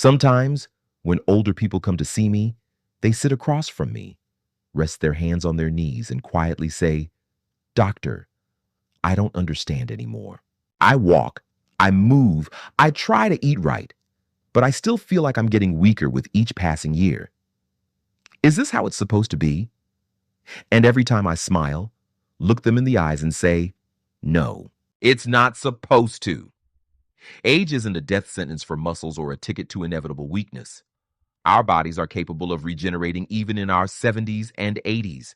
Sometimes, when older people come to see me, they sit across from me, rest their hands on their knees, and quietly say, "Doctor, I don't understand anymore. I walk, I move, I try to eat right, but I still feel like I'm getting weaker with each passing year. Is this how it's supposed to be?" And every time I smile, look them in the eyes and say, "No, it's not supposed to." Age isn't a death sentence for muscles or a ticket to inevitable weakness. Our bodies are capable of regenerating even in our 70s and 80s.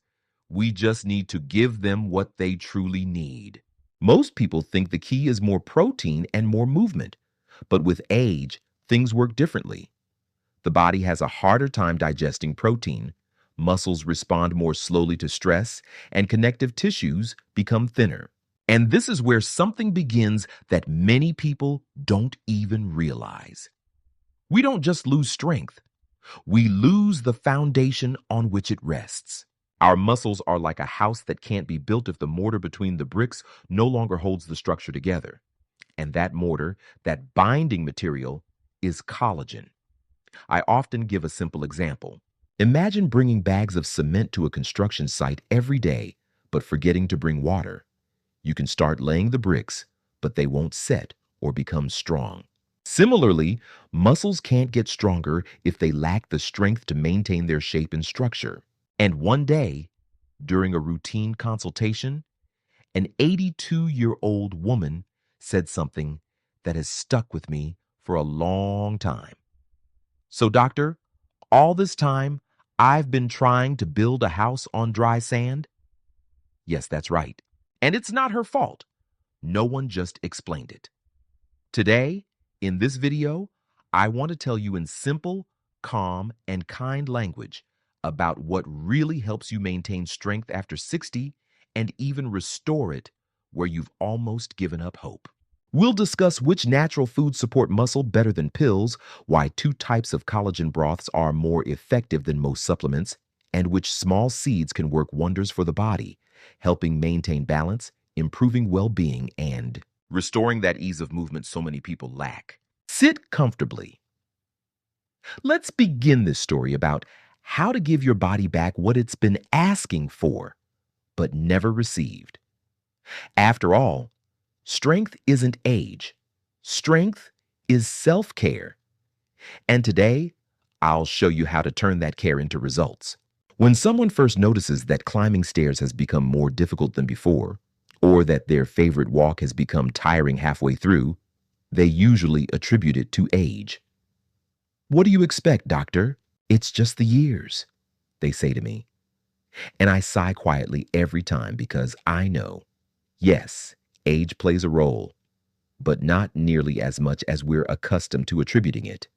We just need to give them what they truly need. Most people think the key is more protein and more movement, but with age, things work differently. The body has a harder time digesting protein, muscles respond more slowly to stress, and connective tissues become thinner. And this is where something begins that many people don't even realize. We don't just lose strength, we lose the foundation on which it rests. Our muscles are like a house that can't be built if the mortar between the bricks no longer holds the structure together. And that mortar, that binding material, is collagen. I often give a simple example. Imagine bringing bags of cement to a construction site every day, but forgetting to bring water. You can start laying the bricks, but they won't set or become strong. Similarly, muscles can't get stronger if they lack the strength to maintain their shape and structure. And one day, during a routine consultation, an 82-year-old woman said something that has stuck with me for a long time. "So, doctor, all this time, I've been trying to build a house on dry sand?" Yes, that's right. And it's not her fault. No one just explained it. Today, in this video, I want to tell you in simple, calm, and kind language about what really helps you maintain strength after 60 and even restore it where you've almost given up hope. We'll discuss which natural foods support muscle better than pills, why 2 types of collagen broths are more effective than most supplements, and which small seeds can work wonders for the body, helping maintain balance, improving well-being, and restoring that ease of movement so many people lack. Sit comfortably. Let's begin this story about how to give your body back what it's been asking for, but never received. After all, strength isn't age. Strength is self-care. And today, I'll show you how to turn that care into results. When someone first notices that climbing stairs has become more difficult than before, or that their favorite walk has become tiring halfway through, they usually attribute it to age. "What do you expect, doctor? It's just the years," they say to me. And I sigh quietly every time because I know, yes, age plays a role, but not nearly as much as we're accustomed to attributing it.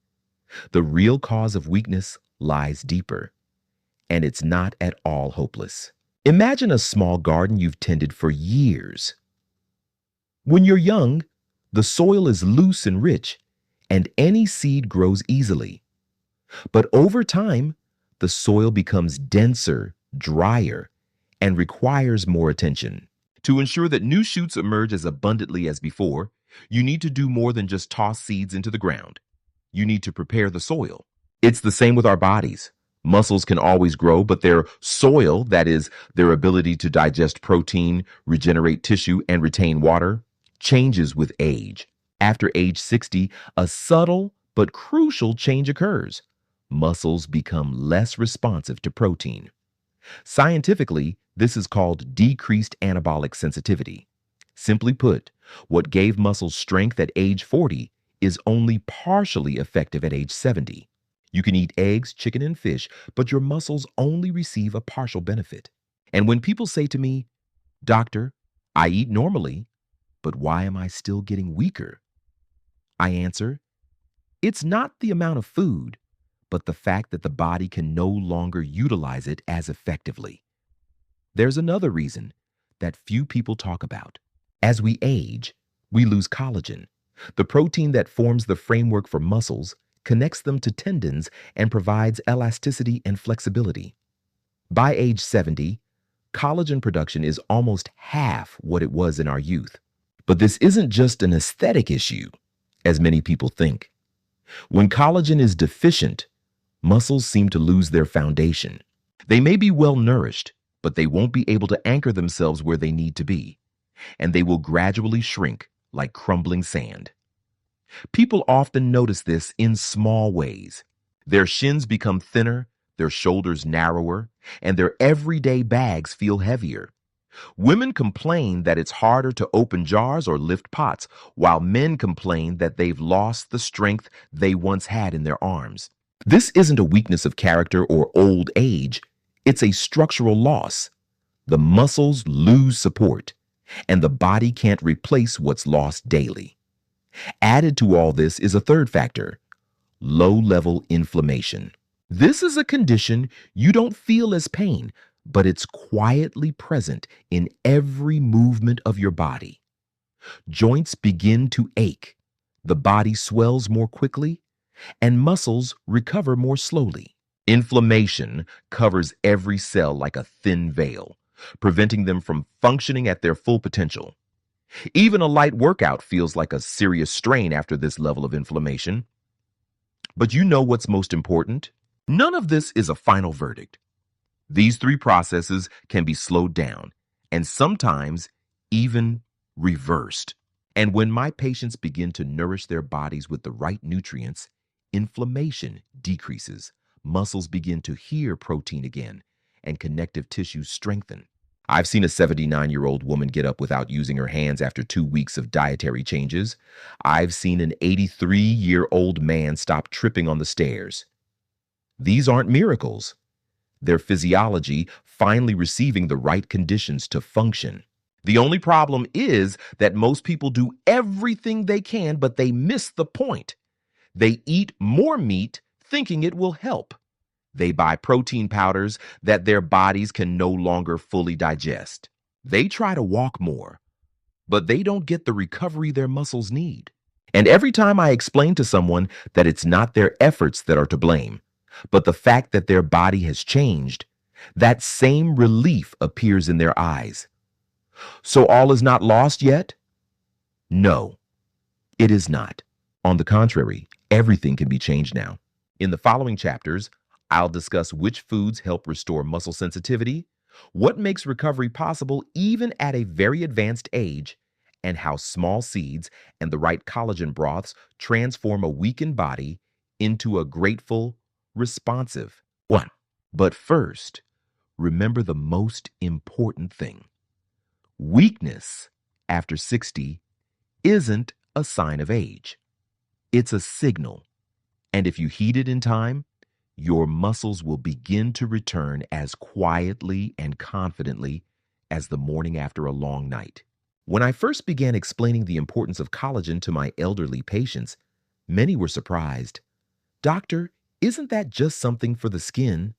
The real cause of weakness lies deeper, and it's not at all hopeless. Imagine a small garden you've tended for years. When you're young, the soil is loose and rich, and any seed grows easily. But over time, the soil becomes denser, drier, and requires more attention. To ensure that new shoots emerge as abundantly as before, you need to do more than just toss seeds into the ground. You need to prepare the soil. It's the same with our bodies. Muscles can always grow, but their soil, that is, their ability to digest protein, regenerate tissue, and retain water, changes with age. After age 60, a subtle but crucial change occurs. Muscles become less responsive to protein. Scientifically, this is called decreased anabolic sensitivity. Simply put, what gave muscles strength at age 40 is only partially effective at age 70. You can eat eggs, chicken, and fish, but your muscles only receive a partial benefit. And when people say to me, "Doctor, I eat normally, but why am I still getting weaker?" I answer, it's not the amount of food, but the fact that the body can no longer utilize it as effectively. There's another reason that few people talk about. As we age, we lose collagen. The protein that forms the framework for muscles connects them to tendons and provides elasticity and flexibility. By age 70, collagen production is almost half what it was in our youth. But this isn't just an aesthetic issue, as many people think. When collagen is deficient, muscles seem to lose their foundation. They may be well nourished, but they won't be able to anchor themselves where they need to be, and they will gradually shrink like crumbling sand. People often notice this in small ways. Their shins become thinner, their shoulders narrower, and their everyday bags feel heavier. Women complain that it's harder to open jars or lift pots, while men complain that they've lost the strength they once had in their arms. This isn't a weakness of character or old age, it's a structural loss. The muscles lose support, and the body can't replace what's lost daily. Added to all this is a third factor: low-level inflammation. This is a condition you don't feel as pain, but it's quietly present in every movement of your body. Joints begin to ache, the body swells more quickly, and muscles recover more slowly. Inflammation covers every cell like a thin veil, preventing them from functioning at their full potential. Even a light workout feels like a serious strain after this level of inflammation. But you know what's most important? None of this is a final verdict. These three processes can be slowed down and sometimes even reversed. And when my patients begin to nourish their bodies with the right nutrients, inflammation decreases, muscles begin to hear protein again, and connective tissues strengthen. I've seen a 79-year-old woman get up without using her hands after 2 weeks of dietary changes. I've seen an 83-year-old man stop tripping on the stairs. These aren't miracles. They're physiology finally receiving the right conditions to function. The only problem is that most people do everything they can, but they miss the point. They eat more meat thinking it will help. They buy protein powders that their bodies can no longer fully digest. They try to walk more, but they don't get the recovery their muscles need. And every time I explain to someone that it's not their efforts that are to blame, but the fact that their body has changed, that same relief appears in their eyes. So all is not lost yet? No, it is not. On the contrary, everything can be changed now. In the following chapters, I'll discuss which foods help restore muscle sensitivity, what makes recovery possible even at a very advanced age, and how small seeds and the right collagen broths transform a weakened body into a grateful, responsive one. But first, remember the most important thing. Weakness after 60 isn't a sign of age. It's a signal. And if you heed it in time, your muscles will begin to return as quietly and confidently as the morning after a long night. When I first began explaining the importance of collagen to my elderly patients, many were surprised. "Doctor, isn't that just something for the skin?"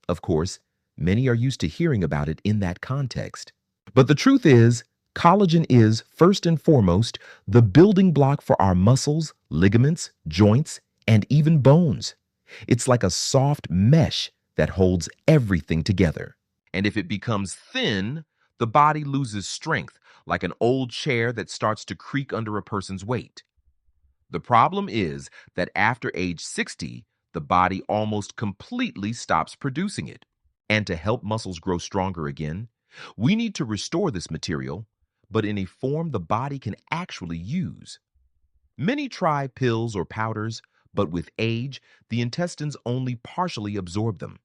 Of course, many are used to hearing about it in that context. But the truth is, collagen is, first and foremost, the building block for our muscles, ligaments, joints, and even bones. It's like a soft mesh that holds everything together. And if it becomes thin, the body loses strength, like an old chair that starts to creak under a person's weight. The problem is that after age 60, the body almost completely stops producing it. And to help muscles grow stronger again, we need to restore this material, but in a form the body can actually use. Many try pills or powders, but with age, the intestines only partially absorb them.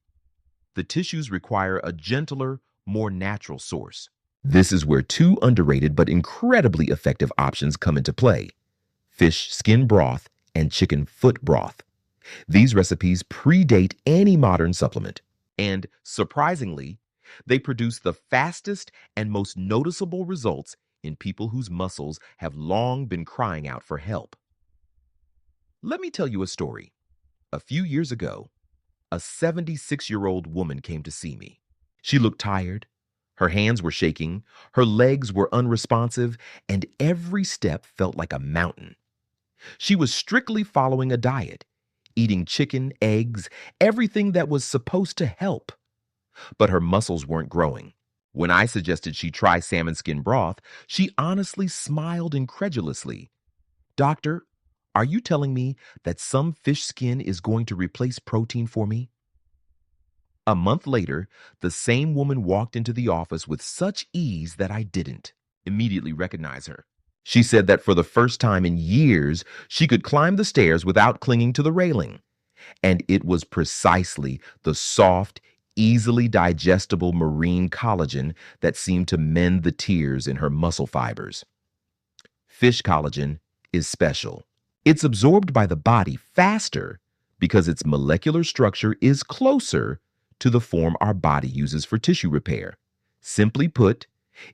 The tissues require a gentler, more natural source. This is where two underrated but incredibly effective options come into play: fish skin broth and chicken foot broth. These recipes predate any modern supplement, and surprisingly, they produce the fastest and most noticeable results in people whose muscles have long been crying out for help. Let me tell you a story. A few years ago, a 76-year-old woman came to see me. She looked tired, her hands were shaking, her legs were unresponsive, and every step felt like a mountain. She was strictly following a diet, eating chicken, eggs, everything that was supposed to help. But her muscles weren't growing. When I suggested she try salmon skin broth, she honestly smiled incredulously. "Doctor, Are you telling me that some fish skin is going to replace protein for me? A month later, the same woman walked into the office with such ease that I didn't immediately recognize her. She said that for the first time in years, she could climb the stairs without clinging to the railing. And it was precisely the soft, easily digestible marine collagen that seemed to mend the tears in her muscle fibers. Fish collagen is special. It's absorbed by the body faster because its molecular structure is closer to the form our body uses for tissue repair. Simply put,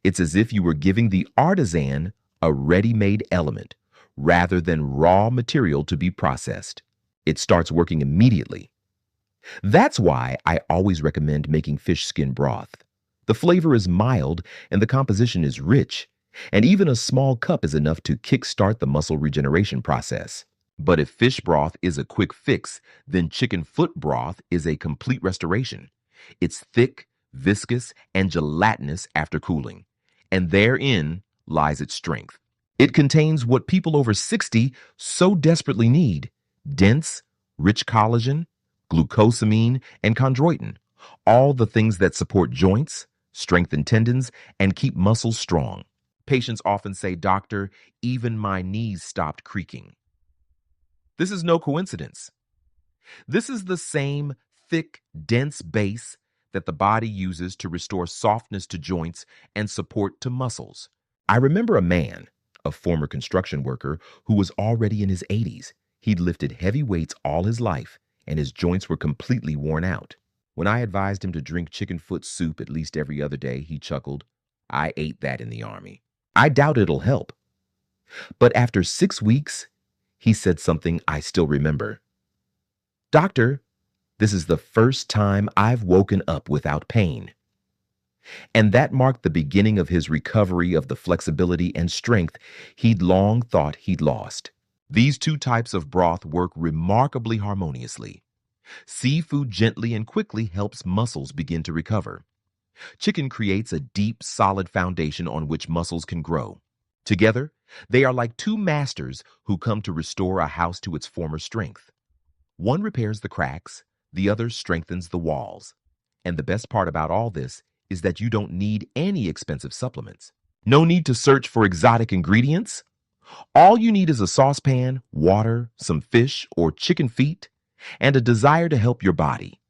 it's as if you were giving the artisan a ready-made element rather than raw material to be processed. It starts working immediately. That's why I always recommend making fish skin broth. The flavor is mild and the composition is rich, and even a small cup is enough to kickstart the muscle regeneration process. But if fish broth is a quick fix, then chicken foot broth is a complete restoration. It's thick, viscous, and gelatinous after cooling, and therein lies its strength. It contains what people over 60 so desperately need: dense, rich collagen, glucosamine, and chondroitin, all the things that support joints, strengthen tendons, and keep muscles strong. Patients often say, "Doctor, even my knees stopped creaking." This is no coincidence. This is the same thick, dense base that the body uses to restore softness to joints and support to muscles. I remember a man, a former construction worker, who was already in his 80s. He'd lifted heavy weights all his life, and his joints were completely worn out. When I advised him to drink chicken foot soup at least every other day, he chuckled, "I ate that in the Army. I doubt it'll help." But after 6 weeks, he said something I still remember. "Doctor, this is the first time I've woken up without pain." And that marked the beginning of his recovery of the flexibility and strength he'd long thought he'd lost. These two types of broth work remarkably harmoniously. Seafood gently and quickly helps muscles begin to recover. Chicken creates a deep, solid foundation on which muscles can grow. Together, they are like two masters who come to restore a house to its former strength. One repairs the cracks, the other strengthens the walls. And the best part about all this is that you don't need any expensive supplements. No need to search for exotic ingredients. All you need is a saucepan, water, some fish or chicken feet, and a desire to help your body.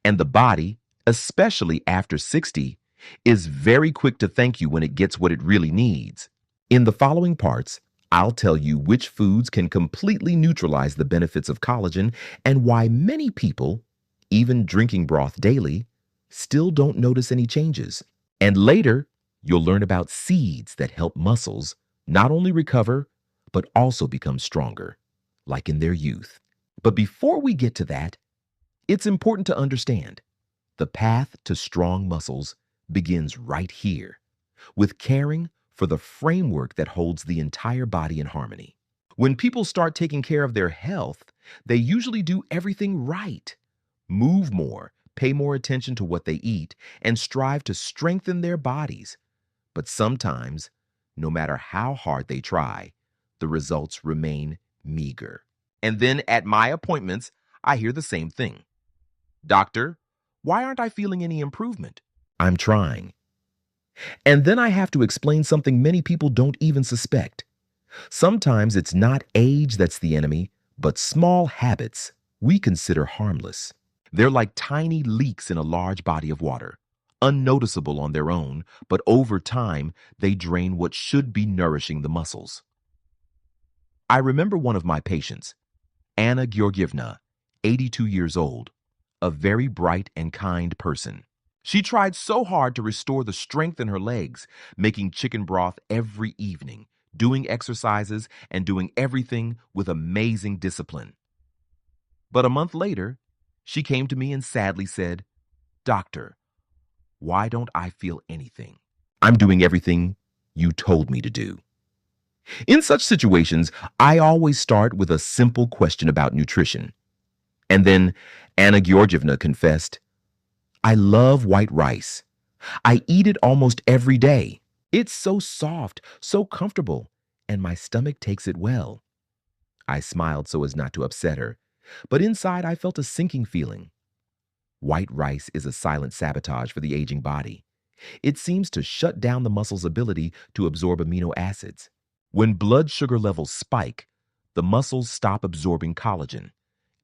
And the body, especially after 60, is very quick to thank you when it gets what it really needs. In the following parts, I'll tell you which foods can completely neutralize the benefits of collagen and why many people, even drinking broth daily, still don't notice any changes. And later, you'll learn about seeds that help muscles not only recover, but also become stronger, like in their youth. But before we get to that, it's important to understand the path to strong muscles begins right here, with caring for the framework that holds the entire body in harmony. When people start taking care of their health, they usually do everything right. Move more, pay more attention to what they eat, and strive to strengthen their bodies. But sometimes, no matter how hard they try, the results remain meager. And then at my appointments, I hear the same thing. "Doctor, why aren't I feeling any improvement?" I'm trying. And then I have to explain something many people don't even suspect. Sometimes it's not age that's the enemy, but small habits we consider harmless. They're like tiny leaks in a large body of water, unnoticeable on their own, but over time, they drain what should be nourishing the muscles. I remember one of my patients, Anna Georgievna, 82 years old, a very bright and kind person. She tried so hard to restore the strength in her legs, making chicken broth every evening, doing exercises, and doing everything with amazing discipline. But a month later, she came to me and sadly said, "Doctor, why don't I feel anything? I'm doing everything you told me to do." In such situations, I always start with a simple question about nutrition. And then Anna Georgievna confessed, "I love white rice. I eat it almost every day. It's so soft, so comfortable, and my stomach takes it well. I smiled so as not to upset her, but inside I felt a sinking feeling. White rice is a silent sabotage for the aging body. It seems to shut down the muscle's ability to absorb amino acids. When blood sugar levels spike, the muscles stop absorbing collagen,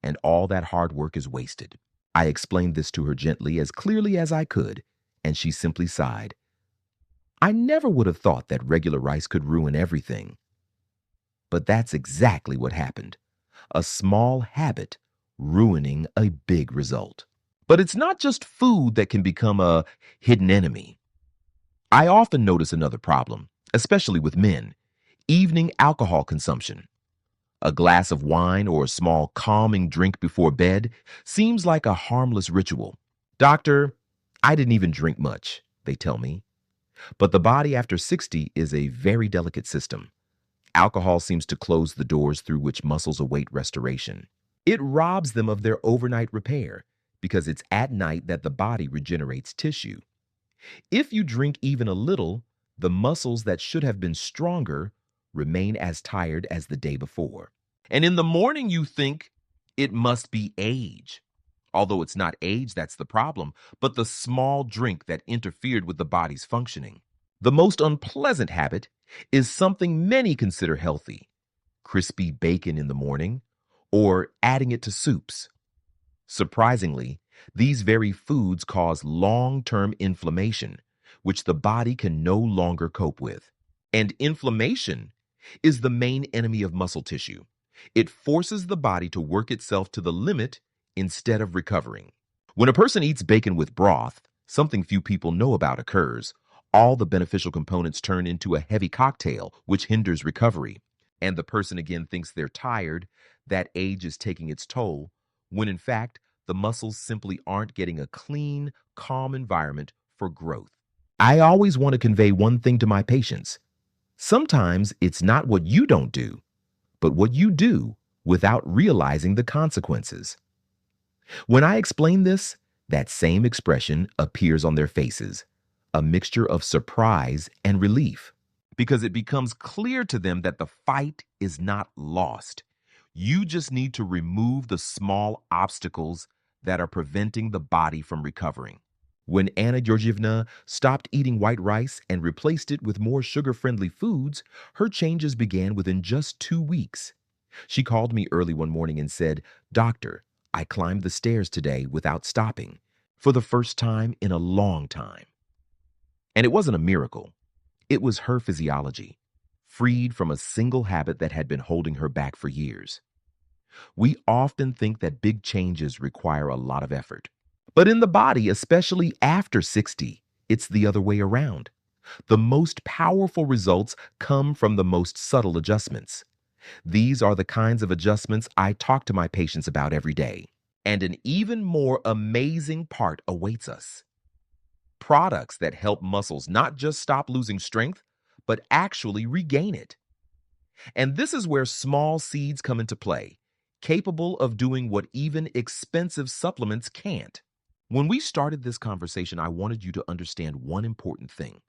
and all that hard work is wasted. I explained this to her gently, as clearly as I could, and she simply sighed. I never would have thought that regular rice could ruin everything. But that's exactly what happened. A small habit ruining a big result. But it's not just food that can become a hidden enemy. I often notice another problem, especially with men: evening alcohol consumption. A glass of wine or a small calming drink before bed seems like a harmless ritual. Doctor, I didn't even drink much, they tell me. But the body after 60 is a very delicate system. Alcohol seems to close the doors through which muscles await restoration. It robs them of their overnight repair because it's at night that the body regenerates tissue. If you drink even a little, the muscles that should have been stronger remain as tired as the day before. And in the morning, you think it must be age. Although it's not age that's the problem, but the small drink that interfered with the body's functioning. The most unpleasant habit is something many consider healthy: crispy bacon in the morning or adding it to soups. Surprisingly, these very foods cause long-term inflammation, which the body can no longer cope with. And inflammation is the main enemy of muscle tissue. It forces the body to work itself to the limit instead of recovering. When a person eats bacon with broth, something few people know about occurs. All the beneficial components turn into a heavy cocktail, which hinders recovery. And the person again thinks they're tired, that age is taking its toll, when in fact, the muscles simply aren't getting a clean, calm environment for growth. I always want to convey one thing to my patients. Sometimes it's not what you don't do, but what you do without realizing the consequences. When I explain this, that same expression appears on their faces, a mixture of surprise and relief, because it becomes clear to them that the fight is not lost. You just need to remove the small obstacles that are preventing the body from recovering. When Anna Georgievna stopped eating white rice and replaced it with more sugar-friendly foods, her changes began within just 2 weeks. She called me early one morning and said, "Doctor, I climbed the stairs today without stopping, for the first time in a long time." And it wasn't a miracle. It was her physiology, freed from a single habit that had been holding her back for years. We often think that big changes require a lot of effort. But in the body, especially after 60, it's the other way around. The most powerful results come from the most subtle adjustments. These are the kinds of adjustments I talk to my patients about every day. And an even more amazing part awaits us: products that help muscles not just stop losing strength, but actually regain it. And this is where small seeds come into play, capable of doing what even expensive supplements can't. When we started this conversation, I wanted you to understand one important thing.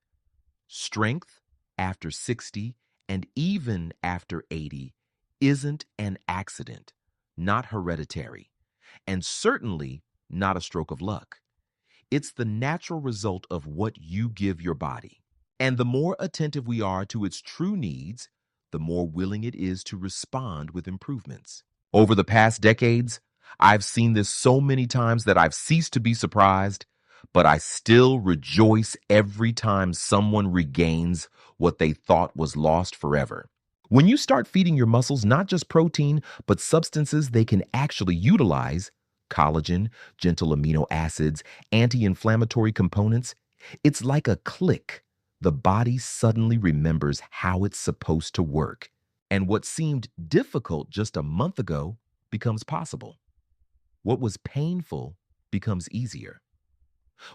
Strength after 60 and even after 80 isn't an accident, not hereditary, and certainly not a stroke of luck. It's the natural result of what you give your body. And the more attentive we are to its true needs, the more willing it is to respond with improvements. Over the past decades, I've seen this so many times that I've ceased to be surprised, but I still rejoice every time someone regains what they thought was lost forever. When you start feeding your muscles not just protein, but substances they can actually utilize: collagen, gentle amino acids, anti-inflammatory components, it's like a click. The body suddenly remembers how it's supposed to work, and what seemed difficult just a month ago becomes possible. What was painful becomes easier.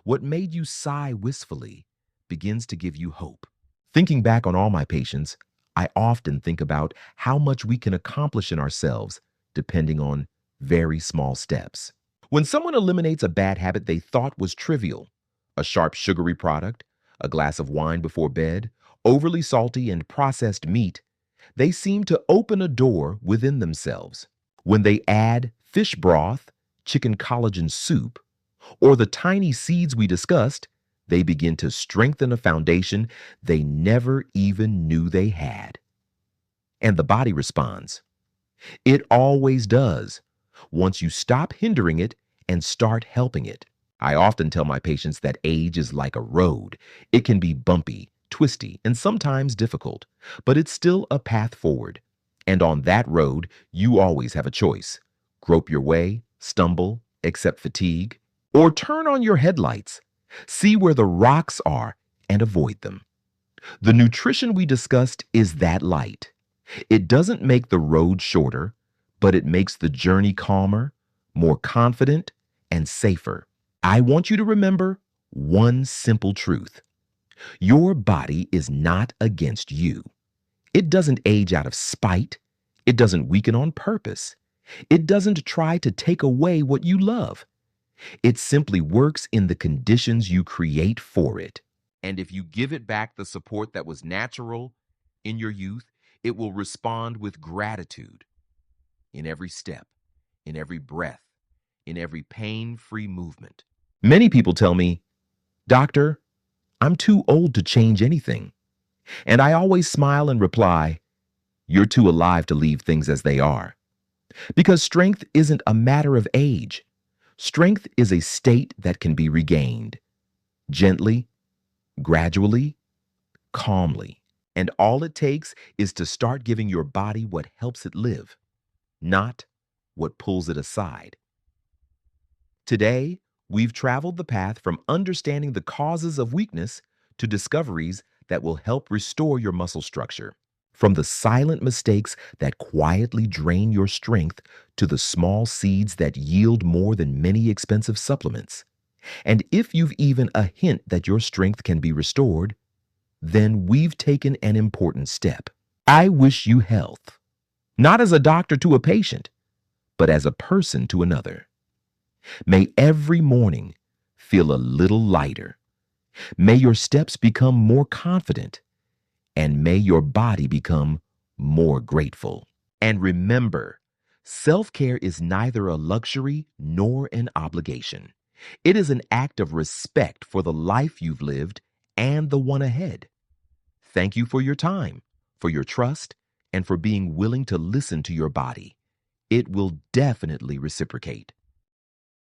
What made you sigh wistfully begins to give you hope. Thinking back on all my patients, I often think about how much we can accomplish in ourselves depending on very small steps. When someone eliminates a bad habit they thought was trivial, a sharp sugary product, a glass of wine before bed, overly salty and processed meat, They seem to open a door within themselves. When they add fish broth, chicken collagen soup, or the tiny seeds we discussed, they begin to strengthen a foundation they never even knew they had. And the body responds. It always does, once you stop hindering it and start helping it. I often tell my patients that age is like a road. It can be bumpy, twisty, and sometimes difficult, but it's still a path forward. And on that road, you always have a choice. Grope your way, stumble, accept fatigue, or turn on your headlights. See where the rocks are and avoid them. The nutrition we discussed is that light. It doesn't make the road shorter, but it makes the journey calmer, more confident, and safer. I want you to remember one simple truth. Your body is not against you. It doesn't age out of spite. It doesn't weaken on purpose. It doesn't try to take away what you love. It simply works in the conditions you create for it. And if you give it back the support that was natural in your youth, it will respond with gratitude in every step, in every breath, in every pain-free movement. Many people tell me, Doctor, I'm too old to change anything. And I always smile and reply, you're too alive to leave things as they are. Because strength isn't a matter of age. Strength is a state that can be regained gently, gradually, calmly. And all it takes is to start giving your body what helps it live, not what pulls it aside. Today, we've traveled the path from understanding the causes of weakness to discoveries that will help restore your muscle structure. From the silent mistakes that quietly drain your strength to the small seeds that yield more than many expensive supplements. And if you've even a hint that your strength can be restored, then we've taken an important step. I wish you health, not as a doctor to a patient, but as a person to another. May every morning feel a little lighter. May your steps become more confident, and may your body become more grateful. And remember, self-care is neither a luxury nor an obligation. It is an act of respect for the life you've lived and the one ahead. Thank you for your time, for your trust, and for being willing to listen to your body. It will definitely reciprocate.